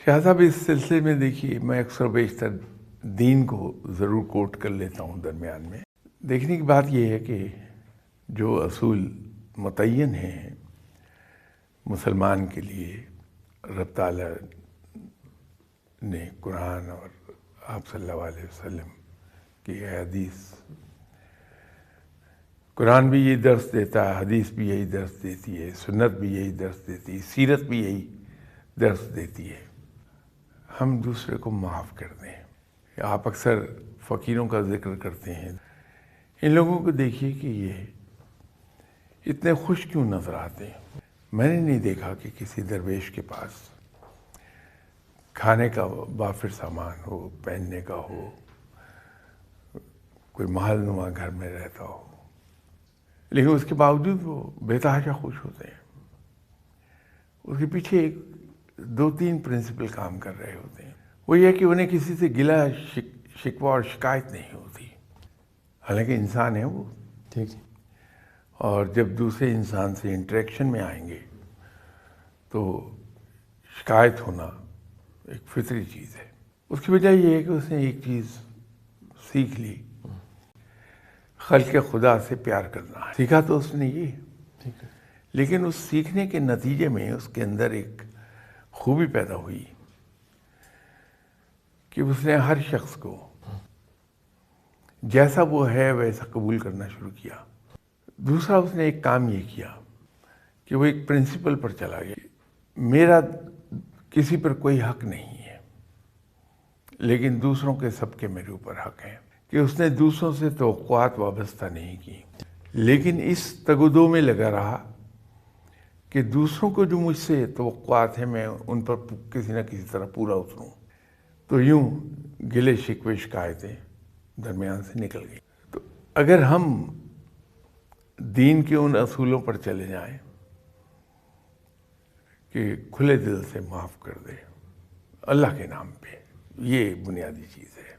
شاہ صاحب اس سلسلے میں دیکھیے میں اکثر بیشتر دین کو ضرور کوٹ کر لیتا ہوں درمیان میں. دیکھنے کی بات یہ ہے کہ جو اصول متعین ہیں مسلمان کے لیے رب تعالیٰ نے قرآن اور آپ صلی اللہ علیہ وسلم کی حدیث، قرآن بھی یہی درس دیتا ہے، حدیث بھی یہی درس دیتی ہے، سنت بھی یہی درس دیتی ہے، سیرت بھی یہی درس دیتی ہے. ہم دوسرے کو معاف کر دیں. آپ اکثر فقیروں کا ذکر کرتے ہیں، ان لوگوں کو دیکھیے کہ یہ اتنے خوش کیوں نظر آتے ہیں. میں نے نہیں دیکھا کہ کسی درویش کے پاس کھانے کا وافر سامان ہو، پہننے کا ہو، کوئی محل نما گھر میں رہتا ہو، لیکن اس کے باوجود وہ بے تحاشا خوش ہوتے ہیں. اس کے پیچھے ایک دو تین پرنسپل کام کر رہے ہوتے ہیں. وہ یہ کہ انہیں کسی سے گلہ شکوہ اور شکایت نہیں ہوتی، حالانکہ انسان ہے وہ. ٹھیک ہے. اور جب دوسرے انسان سے انٹریکشن میں آئیں گے تو شکایت ہونا ایک فطری چیز ہے. اس کی وجہ یہ ہے کہ اس نے ایک چیز سیکھ لی، خلق خدا سے پیار کرنا. سیکھا تو اس نے یہ، ٹھیک ہے. لیکن اس سیکھنے کے نتیجے میں اس کے اندر ایک خوبی پیدا ہوئی کہ اس نے ہر شخص کو جیسا وہ ہے ویسا قبول کرنا شروع کیا. دوسرا اس نے ایک کام یہ کیا کہ وہ ایک پرنسپل پر چلا گیا، میرا کسی پر کوئی حق نہیں ہے لیکن دوسروں کے سب کے میرے اوپر حق ہیں. کہ اس نے دوسروں سے توقعات وابستہ نہیں کی، لیکن اس تگدو میں لگا رہا کہ دوسروں کو جو مجھ سے توقعات ہیں میں ان پر کسی نہ کسی طرح پورا اتروں. تو یوں گلے شکوے شکایتیں درمیان سے نکل گئی. تو اگر ہم دین کے ان اصولوں پر چلے جائیں کہ کھلے دل سے معاف کر دے اللہ کے نام پہ، یہ بنیادی چیز ہے.